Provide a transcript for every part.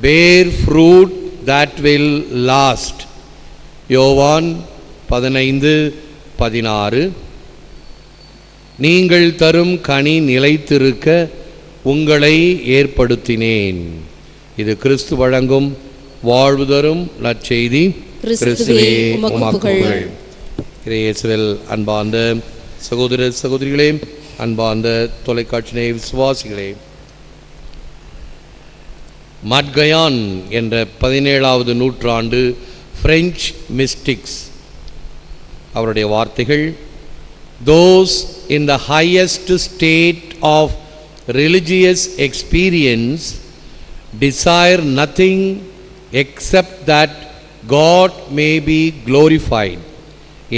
bear fruit that will last. யோவான் 15:16. நீங்கள் தரும் கனி நிலைத்திருக்க உங்களை ஏற்படுத்தினேன். இது கிறிஸ்து வழங்கும் வாழ்வு தரும் நற்செய்தி. கிறிஸ்துவே உமக்கு புகழ். இயேசுவில் அன்பார்ந்த சகோதர சகோதரிகளே, அன்பார்ந்த தொலைக்காட்சி நேய விசுவாசிகளே, மட்கயான் என்ற 17வது நூற்றாண்டு பிரெஞ்சு மிஸ்டிக்ஸ் அவருடைய வார்த்தைகள், those in the highest state of religious experience desire nothing except that God may be glorified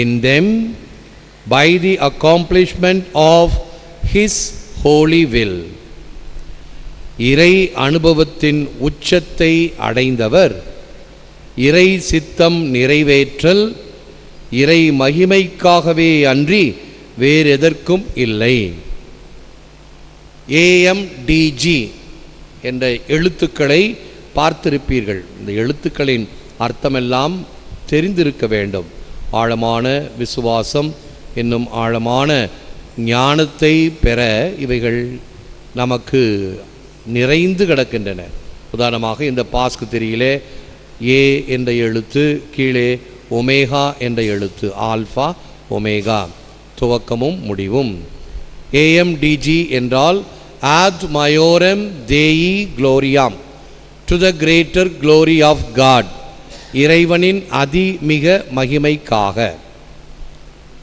in them by the accomplishment of His holy will. இறை அனுபவத்தின் உச்சத்தை அடைந்தவர் இறை சித்தம் நிறைவேற்றல் இறை மகிமைக்காகவே அன்றி வேறெதற்கும் இல்லை. AMDG என்ற எழுத்துக்களை பார்த்திருப்பீர்கள். இந்த எழுத்துக்களின் அர்த்தமெல்லாம் தெரிந்திருக்க வேண்டும். ஆழமான விசுவாசம் என்னும் ஆழமான ஞானத்தை பெற இவைகள் நமக்கு நிறைந்து கிடக்கின்றன. உதாரணமாக இந்த பாஸ்கு திரியிலே ஏ என்ற எழுத்து, கீழே ஒமேகா என்ற எழுத்து, ஆல்ஃபா ஒமேகா, துவக்கமும் முடிவும். AMDG என்றால் ad majorem Dei gloriam, to the greater glory of God, இறைவனின் அதிமிக மகிமைக்காக.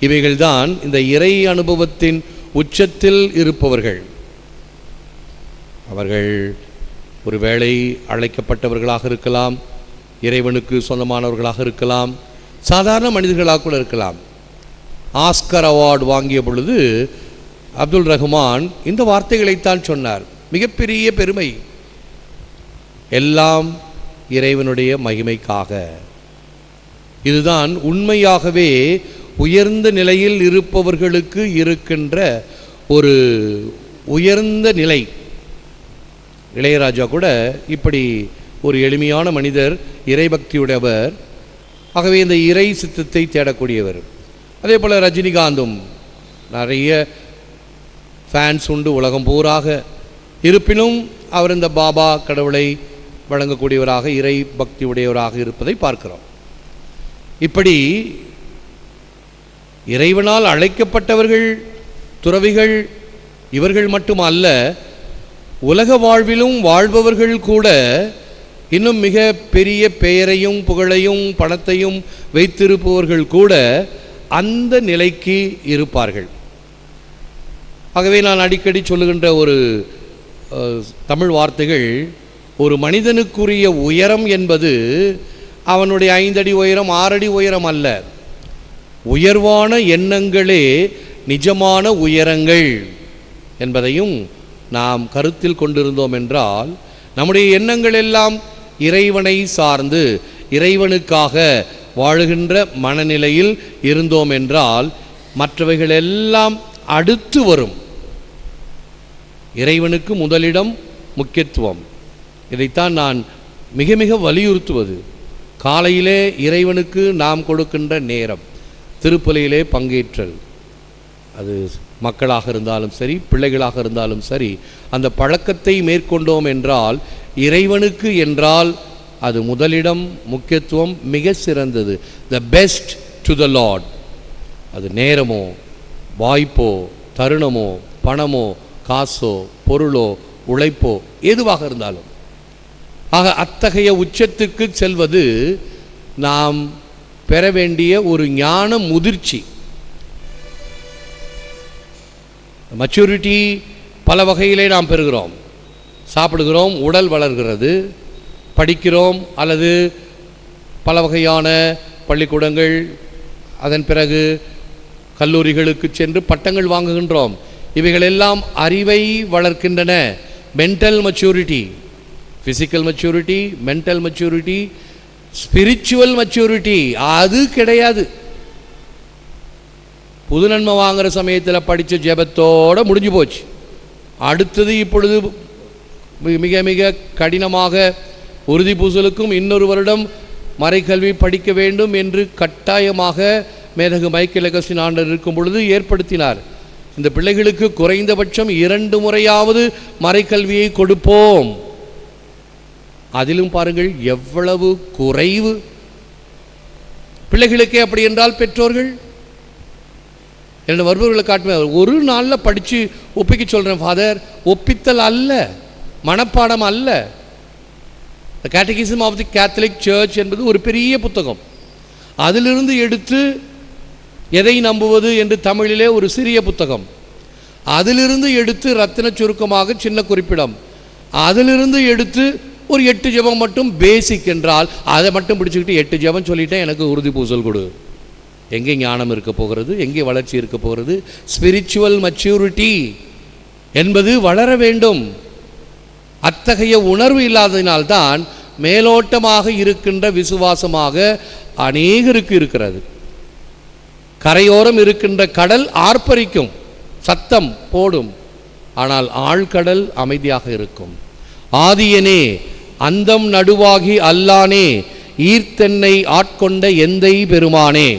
இவைகள்தான் இந்த இறை அனுபவத்தின் உச்சத்தில் இருப்பவர்கள். அவர்கள் ஒருவேளை அழைக்கப்பட்டவர்களாக இருக்கலாம், இறைவனுக்கு சொந்தமானவர்களாக இருக்கலாம், சாதாரண மனிதர்களாக கூட இருக்கலாம். ஆஸ்கர் அவார்டு வாங்கிய பொழுது அப்துல் ரஹ்மான் இந்த வார்த்தைகளைத்தான் சொன்னார். மிகப்பெரிய பெருமை, எல்லாம் இறைவனுடைய மகிமைக்காக. இதுதான் உண்மையாகவே உயர்ந்த நிலையில் இருப்பவர்களுக்கு இருக்கின்ற ஒரு உயர்ந்த நிலை. இளையராஜா கூட இப்படி ஒரு எளிமையான மனிதர், இறைபக்தியுடையவர், ஆகவே இந்த இறை சித்தத்தை தேடக்கூடியவர். அதே போல் ரஜினிகாந்தும் நிறைய ஃபேன்ஸ் உண்டு உலகம் பூராக. இருப்பினும் அவர் இந்த பாபா கடவுளை வழங்கக்கூடியவராக, இறை பக்தி உடையவராக இருப்பதை பார்க்கிறோம். இப்படி இறைவனால் அழைக்கப்பட்டவர்கள், துறவிகள், இவர்கள் மட்டும் அல்ல, உலக வாழ்விலும் வாழ்பவர்கள் கூட இன்னும் மிக பெரிய பெயரையும் புகழையும் பணத்தையும் வைத்திருப்பவர்கள் கூட அந்த நிலைக்கு இருப்பார்கள். ஆகவே நான் அடிக்கடி சொல்லுகின்ற ஒரு தமிழ் வார்த்தைகள், ஒரு மனிதனுக்குரிய உயரம் என்பது அவனுடைய 5 அடி உயரம் 6 அடி உயரம் அல்ல. உயர்வான எண்ணங்களே நிஜமான உயரங்கள் என்பதையும் நாம் கருத்தில் கொண்டிருந்தோம் என்றால், நம்முடைய எண்ணங்கள் எல்லாம் இறைவனை சார்ந்து இறைவனுக்காக வாழுகின்ற மனநிலையில் இருந்தோம் என்றால் மற்றவைகள் எல்லாம் அடுத்து வரும். இறைவனுக்கு முதலிடம், முக்கியத்துவம். இதைத்தான் நான் மிக மிக வலியுறுத்துவது. காலையிலே இறைவனுக்கு நாம் கொடுக்கின்ற நேரம், திருப்பலியிலே பங்கேற்றல், அது மக்களாக இருந்தாலும் சரி, பிள்ளைகளாக இருந்தாலும் சரி, அந்த பழக்கத்தை மேற்கொண்டோம் என்றால், இறைவனுக்கு என்றால் அது முதலிடம், முக்கியத்துவம், மிக சிறந்தது. The best to the Lord. அது நேரமோ, வாய்ப்போ, தருணமோ, பணமோ, காசோ, பொருளோ, உழைப்போ, எதுவாக இருந்தாலும். ஆக அத்தகைய உச்சத்துக்கு செல்வது நாம் பெற வேண்டிய ஒரு ஞான முதிர்ச்சி. மெச்சூரிட்டி பல வகையிலே நாம் பெறுகிறோம். சாப்பிடுகிறோம், உடல் வளர்கிறது, படிக்கிறோம், அல்லது பல வகையான பள்ளிக்கூடங்கள், அதன் பிறகு கல்லூரிகளுக்கு சென்று பட்டங்கள் வாங்குகின்றோம். இவைகளெல்லாம் அறிவை வளர்க்கின்றன. Mental maturity, physical maturity, mental maturity, spiritual maturity அது கிடையாது. புது நன்மை வாங்குகிற சமயத்தில் படித்த ஜெபத்தோடு முடிஞ்சு போச்சு. அடுத்தது இப்பொழுது மிக மிக கடினமாக உறுதி பூசலுக்கும் இன்னொரு வருடம் மறைக்கல்வி படிக்க வேண்டும் என்று கட்டாயமாக மேதகு மைக்கேல் அகஸ்டின் ஆண்டவர் இருக்கும் பொழுது ஏற்படுத்தினார். இந்த பிள்ளைகளுக்கு குறைந்தபட்சம் 2 முறையாவது மறைக்கல்வியை கொடுப்போம். அதிலும் பாருங்கள் எவ்வளவு குறைவு பிள்ளைகளுக்கே. அப்படி என்றால் பெற்றோர்கள் என்ன வருபவர்களை காட்டுவேன். ஒரு நாளில் படித்து ஒப்பிக்க சொல்கிறேன் ஃபாதர். ஒப்பித்தல் அல்ல, மனப்பாடம் அல்ல. The catechism of the Catholic church என்பது ஒரு பெரிய புத்தகம். அதிலிருந்து எடுத்து எதை நம்புவது என்று தமிழிலே ஒரு சிறிய புத்தகம், அதிலிருந்து எடுத்து ரத்தின சுருக்கமாக சின்ன குறிப்பிடம், அதிலிருந்து எடுத்து ஒரு 8 ஜெபம் மட்டும் பேசிக் என்றால் அதை மட்டும் பிடிச்சிக்கிட்டு 8 ஜெபம் சொல்லிட்டேன் எனக்கு உறுதி பூசல் கொடு. எங்கே ஞானம் இருக்க போகிறது? எங்கே வளர்ச்சி இருக்க போகிறது? ஸ்பிரிச்சுவல் மெச்சூரிட்டி என்பது வளர வேண்டும். அத்தகைய உணர்வு இல்லாததினால்தான் மேலோட்டமாக இருக்கின்ற விசுவாசமாக அநேகருக்கு இருக்கிறது. கரையோரம் இருக்கின்ற கடல் ஆர்ப்பரிக்கும், சத்தம் போடும், ஆனால் ஆழ்கடல் அமைதியாக இருக்கும். ஆதியனே அந்தம் நடுவாகி அல்லானே ஈர்த்தென்னை ஆட்கொண்ட எந்தை பெருமானே.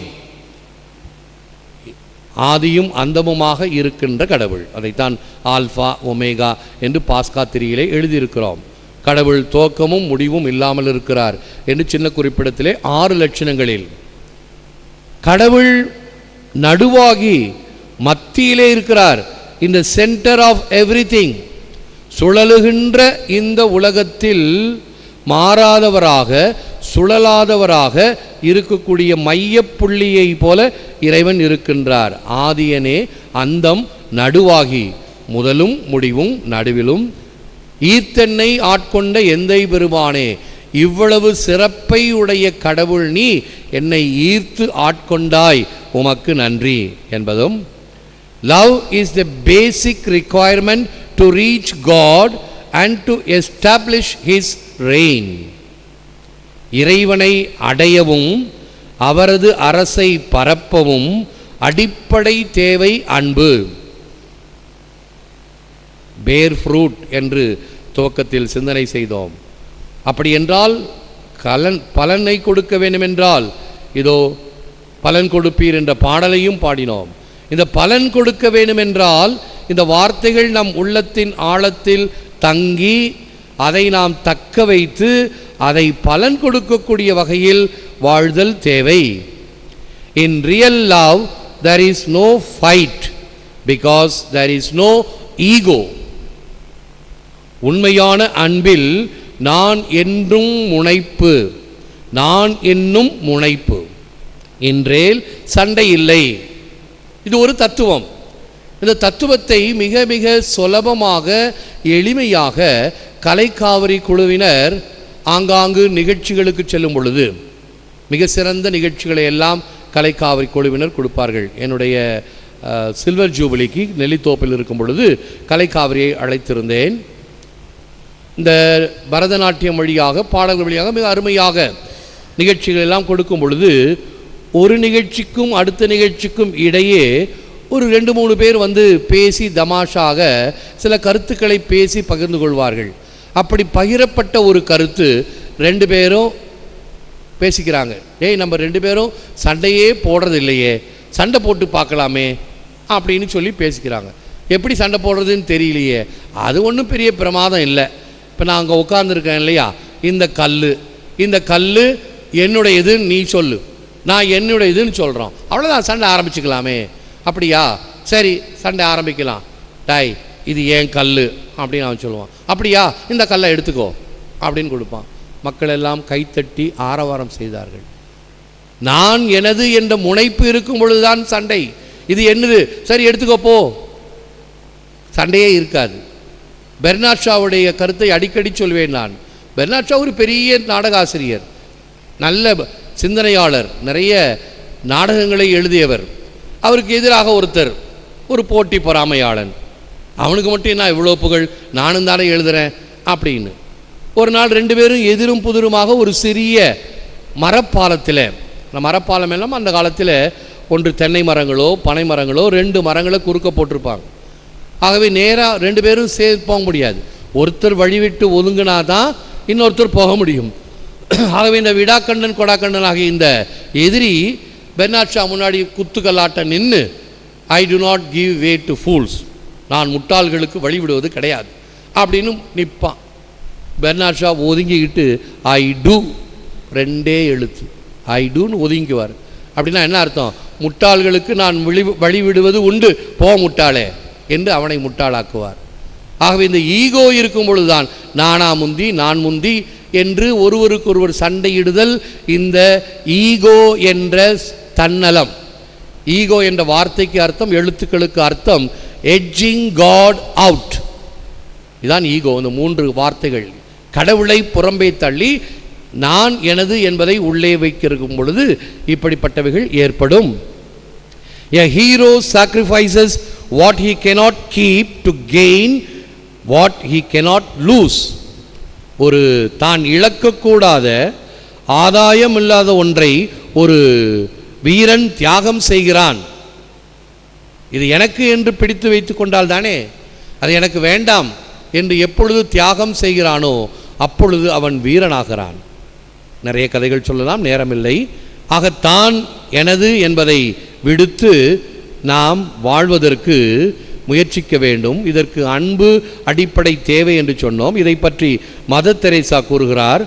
ஆதியும் அந்தமுமாக இருக்கின்ற கடவுள், அதைத்தான் ஆல்ஃபா ஒமேகா என்று பாஸ்கா திரியிலே எழுதியிருக்கிறோம். கடவுள் துவக்கமும் முடிவும் இல்லாமல் இருக்கிறார் என்று சின்ன குறிப்பிடத்திலே 6 லட்சணங்களில் கடவுள் நடுவாகி மத்தியிலே இருக்கிறார். இந்த சென்டர் ஆஃப் எவ்ரிதிங். சுழலுகின்ற இந்த உலகத்தில் மாறாதவராக சுழலாதவராக இருக்கக்கூடிய மையப்புள்ளியை போல இறைவன் இருக்கின்றார். ஆதியனே அந்தம் நடுவாகி, முதலும் முடிவும் நடுவிலும் ஈர்த்தென்னை ஆட்கொண்ட எந்தை பெருமானே. இவ்வளவு சிறப்பை உடைய கடவுள் நீ என்னை ஈர்த்து ஆட்கொண்டாய், உமக்கு நன்றி என்பதும், love is the basic requirement to reach God and to establish his reign. இறைவனை அடையவும் அவரது அரசை பரப்பவும் அடிப்படை தேவை அன்பு. பேர் ஃப்ரூட் என்று துவக்கத்தில் சிந்தனை செய்தோம். அப்படி என்றால் பலனை கொடுக்க வேண்டுமென்றால் இதோ பலன் கொடுப்பீர் என்ற பாடலையும் பாடினோம். இந்த பலன் கொடுக்க வேண்டுமென்றால் இந்த வார்த்தைகள் நம் உள்ளத்தின் ஆழத்தில் தங்கி அதை நாம் தக்க வைத்து அதை பலன் கொடுக்கக்கூடிய வகையில் வாழ்தல் தேவை. In real love there is no fight because there is no ego. உண்மையான அன்பில் நான் என்றும் முனைப்பு, நான் என்னும் முனைப்பு. இன்றேல் சண்டை இல்லை. இது ஒரு தத்துவம். இந்த தத்துவத்தை மிக மிக சுலபமாக எளிமையாக கலைக்காவிரி குழுவினர் ஆங்காங்கு நிகழ்ச்சிகளுக்கு செல்லும் பொழுது மிக சிறந்த நிகழ்ச்சிகளை எல்லாம் கலைக்காவிரி குழுவினர் கொடுப்பார்கள். என்னுடைய சில்வர் ஜூபிலிக்கு நெல்லித்தோப்பில் இருக்கும் பொழுது கலைக்காவிரியை அழைத்திருந்தேன். இந்த பரதநாட்டியம் வழியாக பாடல்கள் வழியாக மிக அருமையாக நிகழ்ச்சிகள் எல்லாம் கொடுக்கும் பொழுது ஒரு நிகழ்ச்சிக்கும் அடுத்த நிகழ்ச்சிக்கும் இடையே ஒரு 2-3 பேர் வந்து பேசி தமாஷாக சில கருத்துக்களை பேசி பகிர்ந்து கொள்வார்கள். அப்படி பகிரப்பட்ட ஒரு கருத்து 2 பேரும் பேசிக்கிறாங்க. டேய், நம்ம 2 பேரும் சண்டையே போடுறது இல்லையே, சண்டை போட்டு பார்க்கலாமே அப்படின்னு சொல்லி பேசிக்கிறாங்க. எப்படி சண்டை போடுறதுன்னு தெரியலையே. அது ஒன்றும் பெரிய பிரமாதம் இல்லை. இப்போ நான் அங்கே உட்கார்ந்துருக்கேன் இல்லையா, இந்த கல் என்னுடைய இதுன்னு நீ சொல்லு, நான் என்னுடைய இதுன்னு சொல்கிறோம், அவ்வளோதான், சண்டை ஆரம்பிச்சுக்கலாமே. அப்படியா, சரி சண்டை ஆரம்பிக்கலாம். டாய், இது ஏன் கல் அப்படின்னு அவன் சொல்லுவான். அப்படியா, இந்த கல்லை எடுத்துக்கோ அப்படின்னு கொடுப்பான். மக்கள் எல்லாம் கைத்தட்டி ஆரவாரம் செய்தார்கள். நான் எனது என்ற முனைப்பு இருக்கும் பொழுதுதான் சண்டை. இது என்னது, சரி எடுத்துக்கோ போ, சண்டையே இருக்காது. பெர்னாட் ஷாவுடைய கருத்தை அடிக்கடி சொல்வேன் நான். பெர்னாட் ஷா ஒரு பெரிய நாடகாசிரியர், நல்ல சிந்தனையாளர், நிறைய நாடகங்களை எழுதியவர். அவருக்கு எதிராக ஒருத்தர், ஒரு போட்டி பொறாமையாளன். அவனுக்கு மட்டும் என்ன இவ்வளோ புகழ், நானும் தானே எழுதுகிறேன் அப்படின்னு. ஒரு நாள் 2 பேரும் எதிரும் புதிருமாக ஒரு சிறிய மரப்பாலத்தில், அந்த மரப்பாலம் எல்லாம் அந்த காலத்தில் ஒன்று தென்னை மரங்களோ பனை மரங்களோ 2 மரங்களை குறுக்க போட்டிருப்பாங்க. ஆகவே நேராக 2 பேரும் போக முடியாது. ஒருத்தர் வழிவிட்டு ஒதுங்கினா தான் இன்னொருத்தர் போக முடியும். ஆகவே இந்த விடாக்கண்டன் கொடாக்கண்டன் ஆகிய இந்த எதிரி பெர்னாட் ஷா முன்னாடி குத்துக்கல்லாட்ட நின்று I do not give way to fools, நான் முட்டாள்களுக்கு வழிவிடுவது கிடையாது அப்படின்னு நிற்பான். பெர்னாட் ஷா ஒதுங்கிக்கிட்டு ஐ டூ, 2 எழுத்து ஐ டூன்னு ஒதுங்குவார். அப்படின்னா என்ன அர்த்தம்? முட்டாள்களுக்கு நான் வழிவிடுவது உண்டு, போ முட்டாளே என்று அவனை முட்டாளாக்குவார். ஆகவே இந்த ஈகோ இருக்கும் பொழுதுதான் நானா முந்தி நான் முந்தி என்று ஒருவருக்கொருவர் சண்டையிடுதல். இந்த ஈகோ என்ற தன்னலம், ஈகோ என்ற வார்த்தைக்கு அர்த்தம், எழுத்துக்களுக்கு அர்த்தம் எட்ஜிங் காட் அவுட். இதுதான் ஈகோ. இந்த 3 வார்த்தைகள் கடவுளை புறம்பே தள்ளி நான் எனது என்பதை உள்ளே வைக்கும் பொழுது இப்படிப்பட்டவைகள் ஏற்படும். A hero sacrifices what he cannot keep to gain what he cannot lose. ஒரு தான் இழக்கக்கூடாத ஆதாயம் இல்லாத ஒன்றை ஒரு வீரன் தியாகம் செய்கிறான். இது எனக்கு என்று பிடித்து வைத்து கொண்டால் தானே, அது எனக்கு வேண்டாம் என்று எப்பொழுது தியாகம் செய்கிறானோ அப்பொழுது அவன் வீரனாகிறான். நிறைய கதைகள் சொல்லலாம், நேரமில்லை. ஆகத்தான் எனது என்பதை விடுத்து நாம் வாழ்வதற்கு முயற்சிக்க வேண்டும். இதற்கு அன்பு அடிப்படை தேவை என்று சொன்னோம். இதை பற்றி மதர் தெரேசா கூறுகிறார்,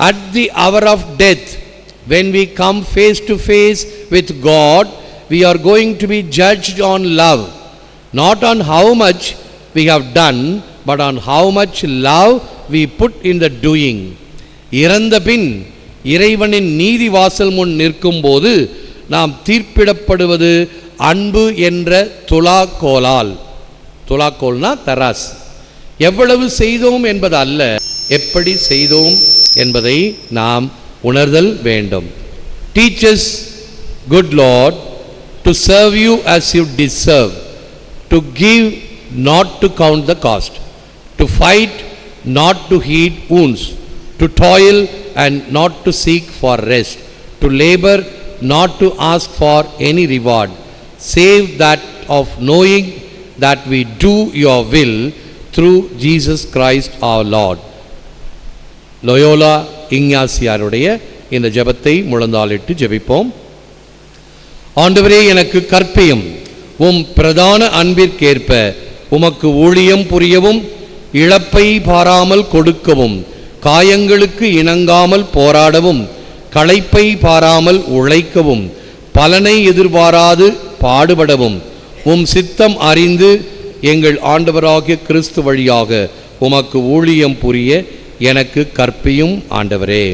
at the hour of death when we come face to face with God, we are going to be judged on love, not on how much we have done, but on how much love we put in the doing. இறந்த பின் இறைவனின் நீதி வாசல் முன் நிற்கும் போது நாம் தீர்ப்பிடப்படுவது அன்பு என்ற துலாக்கோலால். துலாக்கோல்னா தராஸ். எவ்வளவு செய்தோம் என்பது அல்ல, எப்படி செய்தோம் என்பதை நாம் உணர்தல் வேண்டும். Teach us, good Lord, to serve you as you deserve, to give not to count the cost, to fight not to heed wounds, to toil and not to seek for rest, to labor not to ask for any reward, save that of knowing that we do your will through Jesus Christ our Lord. Loyola இஞ்ஞாசியாருடைய இந்த ஜெபத்தை முழந்தாளிட்டு ஜெபிப்போம். ஆண்டவரே, எனக்கு கற்பியும், உம் பிரதான அன்பிற்கேற்ப உமக்கு ஊழியம் புரியவும், இழப்பை பாராமல் கொடுக்கவும், காயங்களுக்கு இணங்காமல் போராடவும், களைப்பை பாராமல் உழைக்கவும், பலனை எதிர்பாராது பாடுபடவும், உம் சித்தம் அறிந்து எங்கள் ஆண்டவராகிய கிறிஸ்து வழியாக உமக்கு ஊழியம் புரிய எனக்கு கற்பியும் ஆண்டவரே.